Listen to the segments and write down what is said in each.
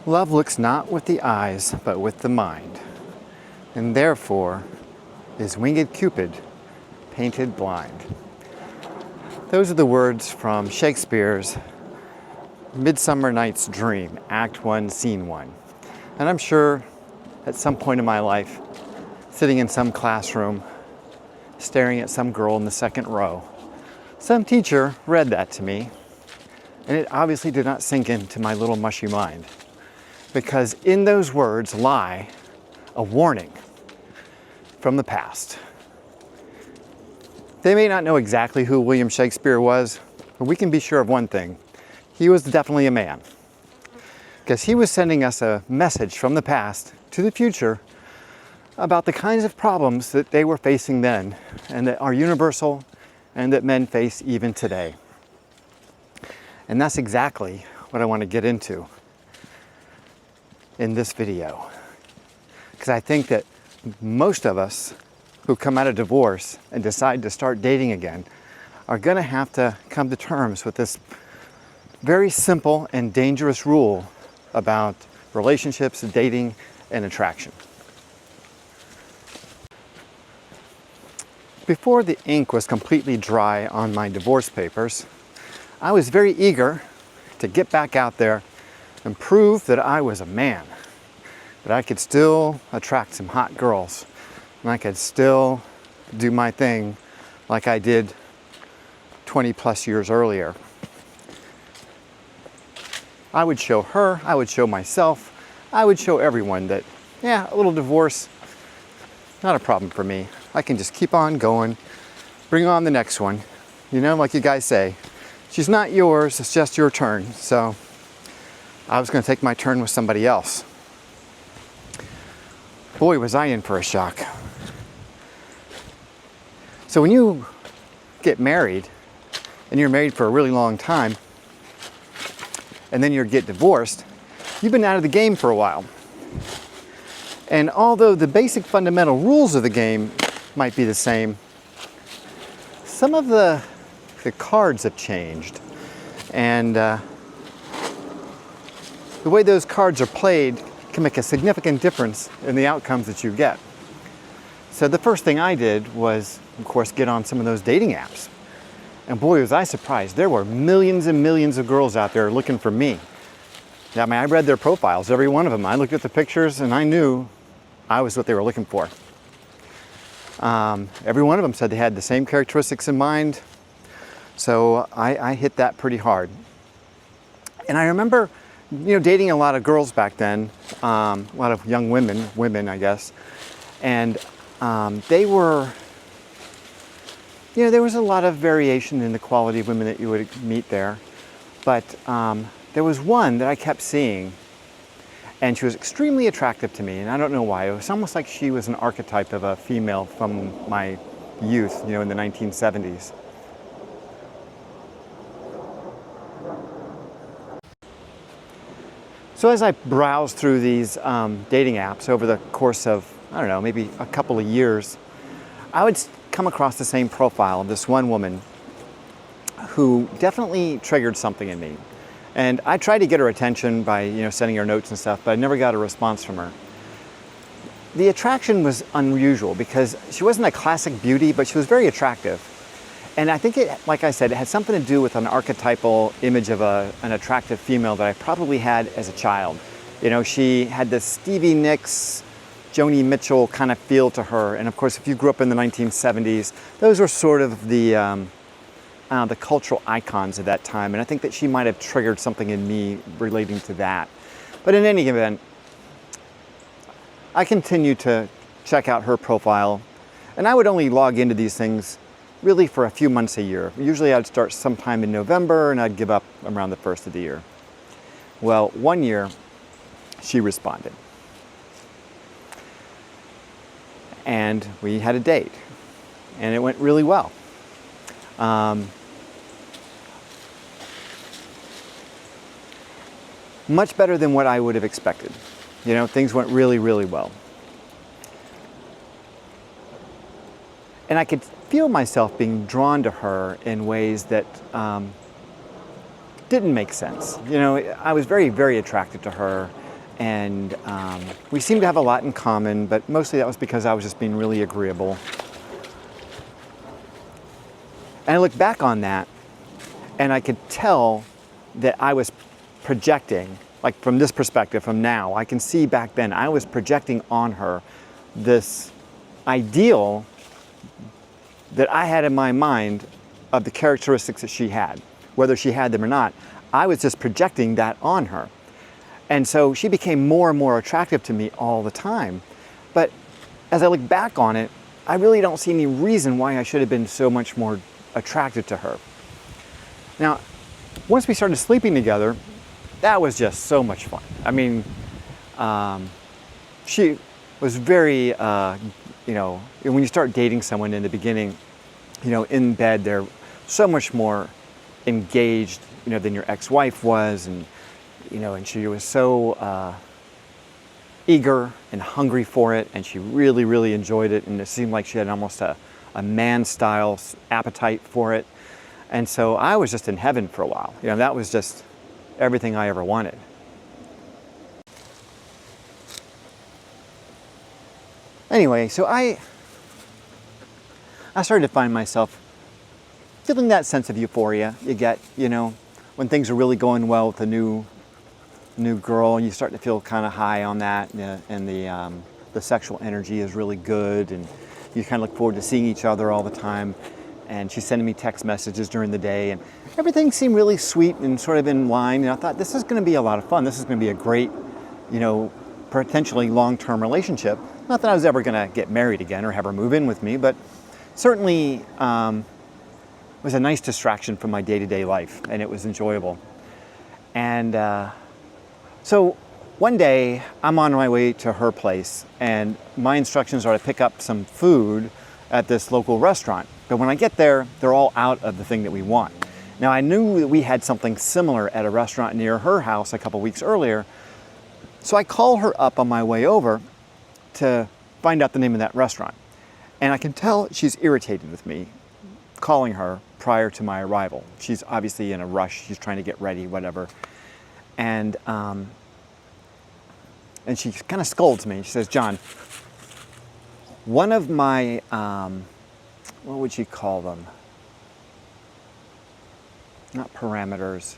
Love looks not with the eyes, but with the mind, and therefore is winged Cupid painted blind. Those are the words from Shakespeare's Midsummer Night's Dream, Act 1, Scene 1. And I'm sure at some point in my life, sitting in some classroom, staring at some girl in the second row, some teacher read that to me, and it obviously did not sink into my little mushy mind, because in those words lie a warning from the past. They may not know exactly who William Shakespeare was, but we can be sure of one thing. He was definitely a man, because he was sending us a message from the past to the future about the kinds of problems that they were facing then and that are universal and that men face even today. And that's exactly what I want to get into in this video, because I think that most of us who come out of divorce and decide to start dating again are going to have to come to terms with this very simple and dangerous rule about relationships, dating, and attraction. Before the ink was completely dry on my divorce papers, I was very eager to get back out there and prove that I was a man, that I could still attract some hot girls, and I could still do my thing like I did 20 plus years earlier. I would show her, I would show myself, I would show everyone that, yeah, a little divorce, not a problem for me. I can just keep on going, bring on the next one. You know, like you guys say, she's not yours, it's just your turn. So I was going to take my turn with somebody else. Boy, was I in for a shock. So when you get married, and you're married for a really long time, and then you get divorced, you've been out of the game for a while. And although the basic fundamental rules of the game might be the same, some of the cards have changed. And the way those cards are played can make a significant difference in the outcomes that you get. So the first thing I did was, of course, get on some of those dating apps. And boy, was I surprised. There were millions and millions of girls out there looking for me. I mean, I read their profiles, every one of them. I looked at the pictures and I knew I was what they were looking for. Every one of them said they had the same characteristics in mind. So I hit that pretty hard. And I remember, dating a lot of girls back then, a lot of young women, I guess. And they were, there was a lot of variation in the quality of women that you would meet there. But there was one that I kept seeing, and she was extremely attractive to me, and I don't know why. It was almost like she was an archetype of a female from my youth, in the 1970s. So as I browsed through these dating apps over the course of, I don't know, maybe a couple of years, I would come across the same profile of this one woman who definitely triggered something in me. And I tried to get her attention by, sending her notes and stuff, but I never got a response from her. The attraction was unusual because she wasn't a classic beauty, but she was very attractive. And I think like I said, it had something to do with an archetypal image of an attractive female that I probably had as a child. She had this Stevie Nicks, Joni Mitchell kind of feel to her. And of course, if you grew up in the 1970s, those were sort of the cultural icons of that time. And I think that she might have triggered something in me relating to that. But in any event, I continued to check out her profile. And I would only log into these things really for a few months a year. Usually I'd start sometime in November and I'd give up around the first of the year. Well, one year she responded. And we had a date. And it went really well. Much better than what I would have expected. Things went really, really well. And I could feel myself being drawn to her in ways that didn't make sense. I was very, very attracted to her, And we seemed to have a lot in common, but mostly that was because I was just being really agreeable. And I look back on that, and I could tell that I was projecting, like from this perspective, from now, I can see back then, I was projecting on her this ideal that I had in my mind of the characteristics that she had. Whether she had them or not, I was just projecting that on her. And so she became more and more attractive to me all the time. But as I look back on it, I really don't see any reason why I should have been so much more attracted to her. Now, once we started sleeping together, that was just so much fun. I mean, she was very, you know, when you start dating someone in the beginning, you know, in bed, they're so much more engaged, you know, than your ex-wife was, and you know, and she was so eager and hungry for it, and she really, really enjoyed it, and it seemed like she had almost a man-style appetite for it. And so I was just in heaven for a while. You know, that was just everything I ever wanted. Anyway, so I started to find myself feeling that sense of euphoria you get, you know, when things are really going well with a new girl, and you start to feel kind of high on that, and the sexual energy is really good, and you kind of look forward to seeing each other all the time. And she's sending me text messages during the day, and everything seemed really sweet and sort of in line. And I thought, this is going to be a lot of fun. This is going to be a great, you know, potentially long-term relationship. Not that I was ever going to get married again or have her move in with me, but certainly was a nice distraction from my day-to-day life, and it was enjoyable. And so one day I'm on my way to her place, and my instructions are to pick up some food at this local restaurant. But when I get there, they're all out of the thing that we want. Now, I knew that we had something similar at a restaurant near her house a couple weeks earlier, so I call her up on my way over to find out the name of that restaurant. And I can tell she's irritated with me calling her prior to my arrival. She's obviously in a rush. She's trying to get ready, whatever. And she kind of scolds me. She says, "John, one of my, what would you call them? Not parameters.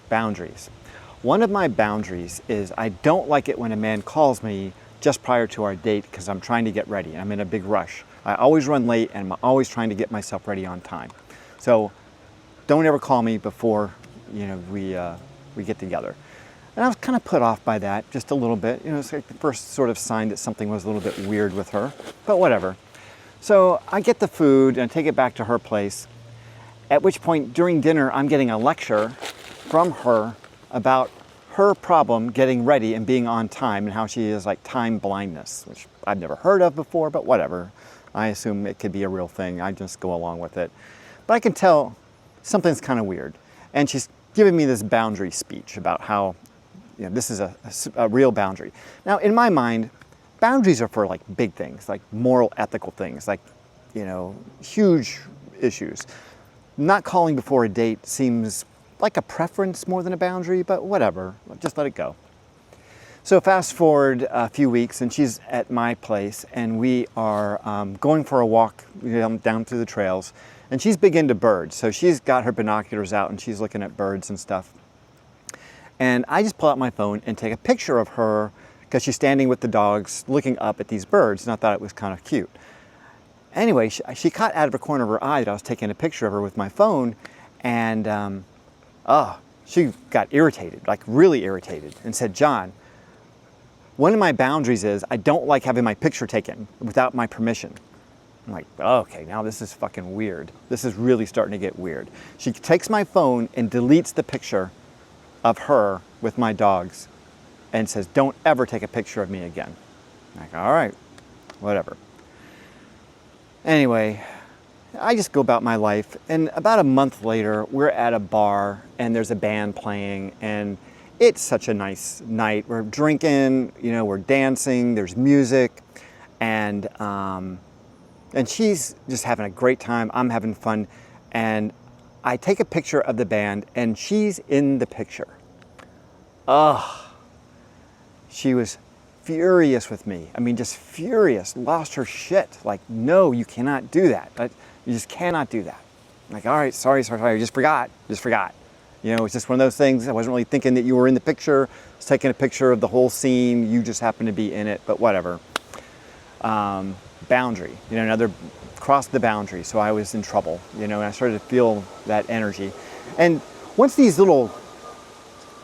Boundaries. One of my boundaries is I don't like it when a man calls me just prior to our date because I'm trying to get ready and I'm in a big rush. I always run late and I'm always trying to get myself ready on time. So don't ever call me before, you know, we get together." And I was kind of put off by that just a little bit. You know, it's like the first sort of sign that something was a little bit weird with her, but whatever. So I get the food and I take it back to her place, at which point during dinner, I'm getting a lecture from her about her problem getting ready and being on time and how she has like time blindness, which I've never heard of before, but whatever. I assume it could be a real thing. I just go along with it. But I can tell something's kind of weird. And she's giving me this boundary speech about how, you know, this is a real boundary. Now, in my mind, boundaries are for like big things, like moral, ethical things, like, you know, huge issues. Not calling before a date seems like a preference more than a boundary, but whatever, just let it go. So fast forward a few weeks, and she's at my place, and we are going for a walk, you know, down through the trails, and she's big into birds, so she's got her binoculars out and she's looking at birds and stuff. And I just pull out my phone and take a picture of her because she's standing with the dogs looking up at these birds, and I thought it was kind of cute. Anyway, she caught out of the corner of her eye that I was taking a picture of her with my phone, and she got irritated, like really irritated, and said, "John, one of my boundaries is I don't like having my picture taken without my permission." I'm like, oh, okay, now this is fucking weird. This is really starting to get weird. She takes my phone and deletes the picture of her with my dogs and says, "Don't ever take a picture of me again." I'm like, all right, whatever. Anyway, I just go about my life, and about a month later, we're at a bar and there's a band playing, and it's such a nice night. We're drinking, you know, we're dancing, there's music, and she's just having a great time. I'm having fun, and I take a picture of the band, and she's in the picture. She was furious with me. I mean, just furious, lost her shit. Like, no, you cannot do that. You just cannot do that. I'm like, all right, sorry, I just forgot. You know, it's just one of those things. I wasn't really thinking that you were in the picture. I was taking a picture of the whole scene. You just happened to be in it, but whatever. Boundary, you know, another crossed the boundary. So I was in trouble, you know, and I started to feel that energy. And once these little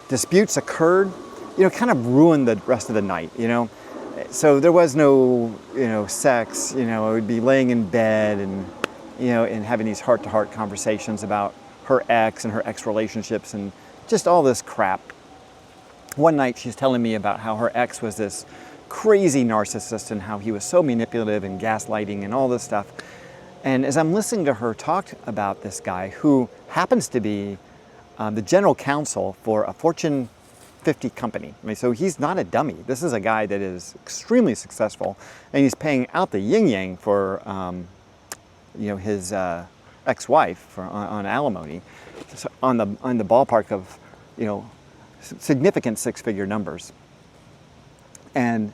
disputes occurred, you know, it kind of ruined the rest of the night, you know. So there was no, you know, sex, you know, I would be laying in bed and, you know, and having these heart-to-heart conversations about her ex and her ex relationships and just all this crap. One night she's telling me about how her ex was this crazy narcissist and how he was so manipulative and gaslighting and all this stuff. And as I'm listening to her talk about this guy who happens to be the general counsel for a Fortune 50 company. I mean, so he's not a dummy. This is a guy that is extremely successful, and he's paying out the yin-yang for, you know, his ex-wife on alimony, so on the ballpark of, you know, significant six-figure numbers. And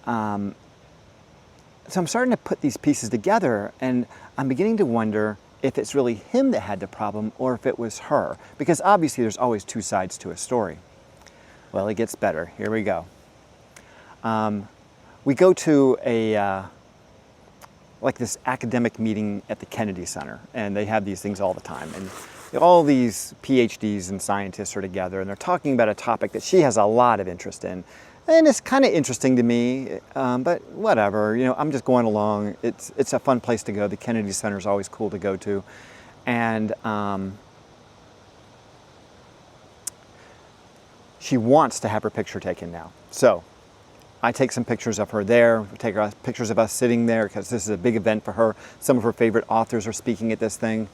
so I'm starting to put these pieces together, and I'm beginning to wonder if it's really him that had the problem or if it was her. Because obviously there's always two sides to a story. Well, it gets better. Here we go. We go to a, like this academic meeting at the Kennedy Center, and they have these things all the time. And all these PhDs and scientists are together, and they're talking about a topic that she has a lot of interest in. And it's kind of interesting to me, but whatever, you know, I'm just going along. It's a fun place to go. The Kennedy Center is always cool to go to. And she wants to have her picture taken now. So I take some pictures of her there, take pictures of us sitting there because this is a big event for her. Some of her favorite authors are speaking at this thing.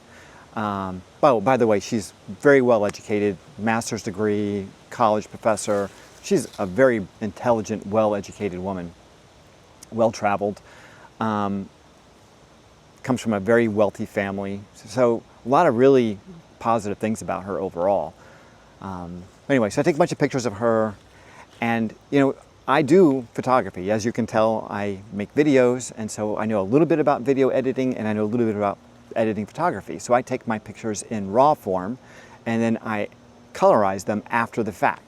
Oh, by the way, she's very well educated, master's degree, college professor. She's a very intelligent, well-educated woman, well-traveled, comes from a very wealthy family. So a lot of really positive things about her overall. Anyway, so I take a bunch of pictures of her, and you know, I do photography. As you can tell, I make videos, and so I know a little bit about video editing, and I know a little bit about editing photography. So I take my pictures in raw form, and then I colorize them after the fact.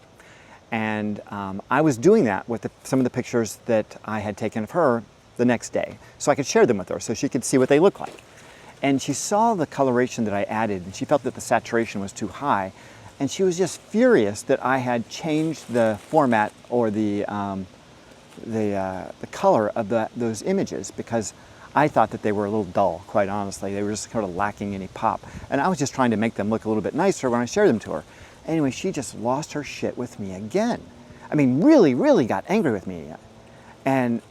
And I was doing that with some of the pictures that I had taken of her the next day, so I could share them with her so she could see what they look like. And she saw the coloration that I added, and she felt that the saturation was too high, and she was just furious that I had changed the format or the color of those images, because I thought that they were a little dull, quite honestly. They were just sort of lacking any pop, and I was just trying to make them look a little bit nicer when I shared them to her. Anyway, she just lost her shit with me again. I mean, really, really got angry with me. And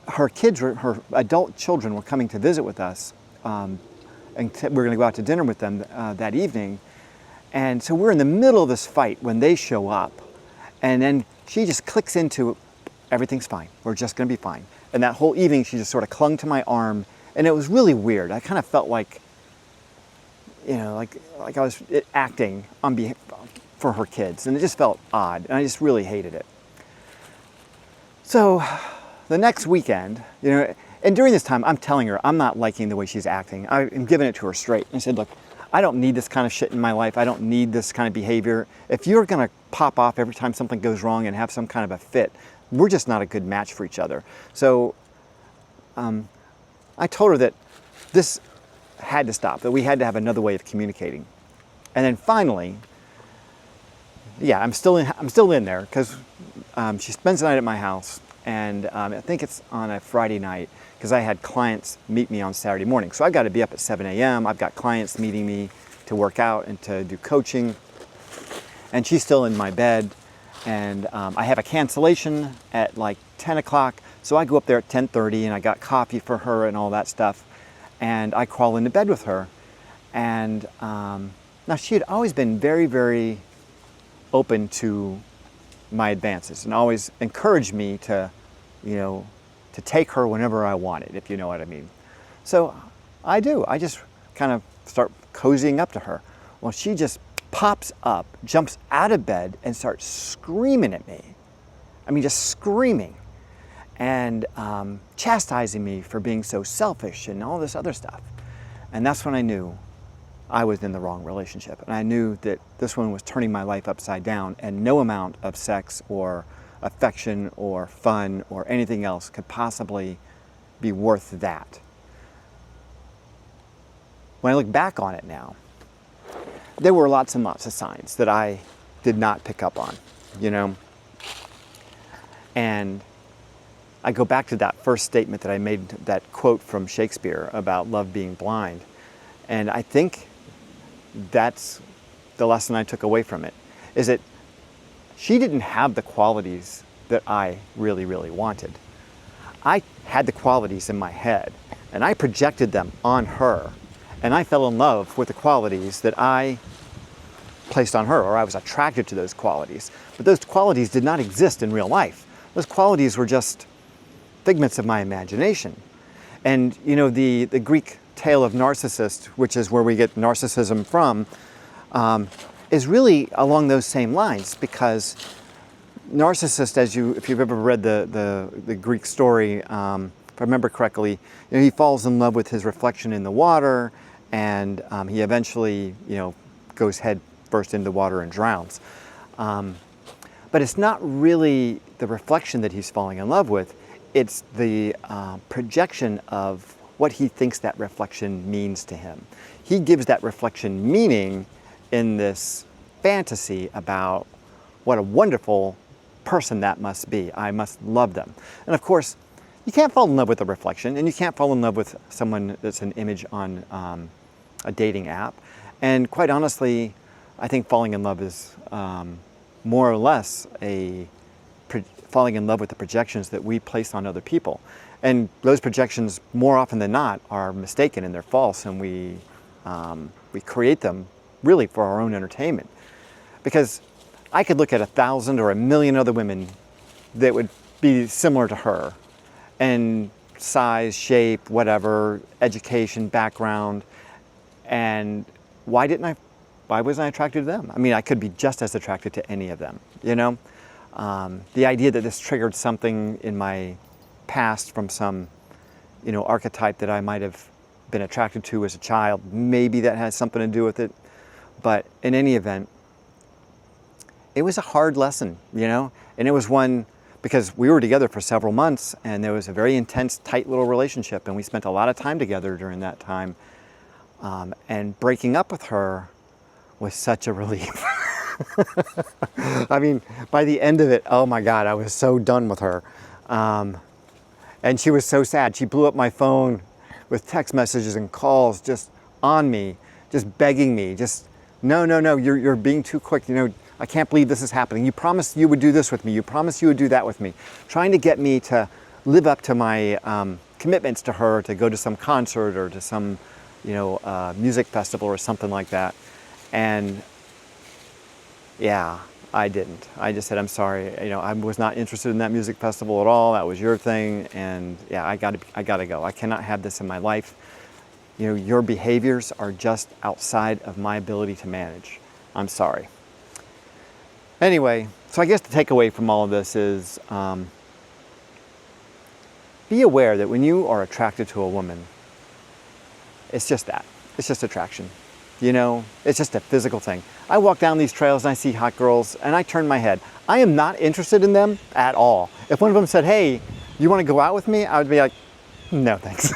her kids, her adult children were coming to visit with us, and we're going to go out to dinner with them that evening. And so we're in the middle of this fight when they show up. And then she just clicks into, everything's fine. We're just going to be fine. And that whole evening, she just sort of clung to my arm. And it was really weird. I kind of felt like, you know, like I was acting on behalf for her kids, and it just felt odd, and I just really hated it. So the next weekend, you know, and during this time, I'm telling her I'm not liking the way she's acting. I'm giving it to her straight. I said, look, I don't need this kind of shit in my life. I don't need this kind of behavior. If you're gonna pop off every time something goes wrong and have some kind of a fit, we're just not a good match for each other. So I told her that this had to stop, that we had to have another way of communicating. And then finally, yeah, I'm still in there because she spends the night at my house, and I think it's on a Friday night because I had clients meet me on Saturday morning. So I've got to be up at 7 a.m. I've got clients meeting me to work out and to do coaching, and she's still in my bed, and I have a cancellation at like 10 o'clock. So I go up there at 10:30, and I got coffee for her and all that stuff, and I crawl into bed with her. And now she had always been very, very open to my advances and always encouraged me to, you know, to take her whenever I wanted, if you know what I mean. So I do. I just kind of start cozying up to her. Well, she just pops up, jumps out of bed, and starts screaming at me. I mean, just screaming and chastising me for being so selfish and all this other stuff. And that's when I knew I was in the wrong relationship. And I knew that this one was turning my life upside down, and no amount of sex or affection or fun or anything else could possibly be worth that. When I look back on it now, there were lots and lots of signs that I did not pick up on, you know? And I go back to that first statement that I made, that quote from Shakespeare about love being blind. And I think that's the lesson I took away from it, is that she didn't have the qualities that I really, really wanted. I had the qualities in my head, and I projected them on her, and I fell in love with the qualities that I placed on her, or I was attracted to those qualities. But those qualities did not exist in real life. Those qualities were just figments of my imagination. And you know, the Greek tale of Narcissus, which is where we get narcissism from, is really along those same lines, because Narcissus, if you've ever read the Greek story, if I remember correctly, you know, he falls in love with his reflection in the water, and he eventually, you know, goes head first into the water and drowns. But it's not really the reflection that he's falling in love with, it's the projection of what he thinks that reflection means to him. He gives that reflection meaning in this fantasy about what a wonderful person that must be. I must love them. And of course, you can't fall in love with a reflection, and you can't fall in love with someone that's an image on a dating app. And quite honestly, I think falling in love is more or less falling in love with the projections that we place on other people. And those projections, more often than not, are mistaken and they're false, and we create them really for our own entertainment. Because I could look at 1,000 or 1,000,000 other women that would be similar to her, and size, shape, whatever, education, background, and why wasn't I attracted to them? I mean, I could be just as attracted to any of them, you know? The idea that this triggered something in my past from some, you know, archetype that I might have been attracted to as a child, maybe that has something to do with it. But in any event, it was a hard lesson, you know? And it was one, because we were together for several months, and there was a very intense, tight little relationship, and we spent a lot of time together during that time. And breaking up with her was such a relief. I mean, by the end of it, oh my God, I was so done with her. And she was so sad. She blew up my phone with text messages and calls just on me, just begging me, just, no, you're being too quick. You know, I can't believe this is happening. You promised you would do this with me. You promised you would do that with me. Trying to get me to live up to my commitments to her, to go to some concert or to some, you know, music festival or something like that. And yeah, I didn't. I just said, I'm sorry. You know, I was not interested in that music festival at all. That was your thing. And yeah, I gotta go. I cannot have this in my life. You know, your behaviors are just outside of my ability to manage. I'm sorry. Anyway, so I guess the takeaway from all of this is be aware that when you are attracted to a woman, it's just that. It's just attraction. You know, it's just a physical thing. I walk down these trails and I see hot girls and I turn my head. I am not interested in them at all. If one of them said, hey, you want to go out with me? I would be like, no, thanks.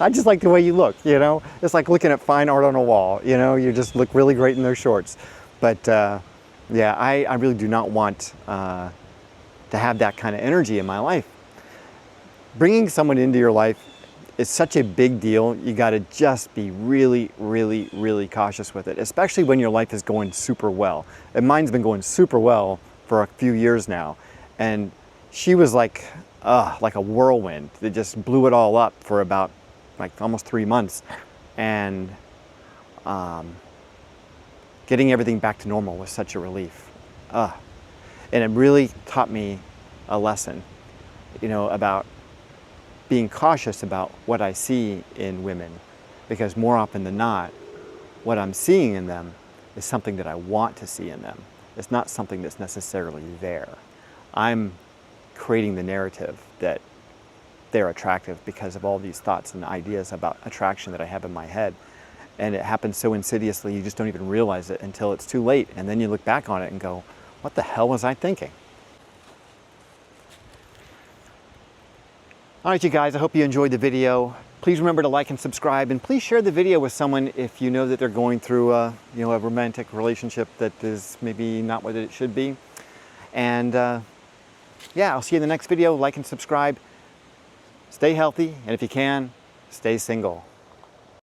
I just like the way you look, you know? It's like looking at fine art on a wall, you know? You just look really great in those shorts. But yeah, I really do not want to have that kind of energy in my life. Bringing someone into your life is such a big deal. You got to just be really, really, really cautious with it, especially when your life is going super well. And mine's been going super well for a few years now. And she was like a whirlwind that just blew it all up for about like almost 3 months. And getting everything back to normal was such a relief. And it really taught me a lesson, you know, about being cautious about what I see in women, because more often than not, what I'm seeing in them is something that I want to see in them. It's not something that's necessarily there. I'm creating the narrative that they're attractive because of all these thoughts and ideas about attraction that I have in my head. And it happens so insidiously, you just don't even realize it until it's too late. And then you look back on it and go, what the hell was I thinking? All right, you guys, I hope you enjoyed the video. Please remember to like and subscribe, and please share the video with someone if you know that they're going through a romantic relationship that is maybe not what it should be. And yeah, I'll see you in the next video. Like and subscribe. Stay healthy, and if you can, stay single.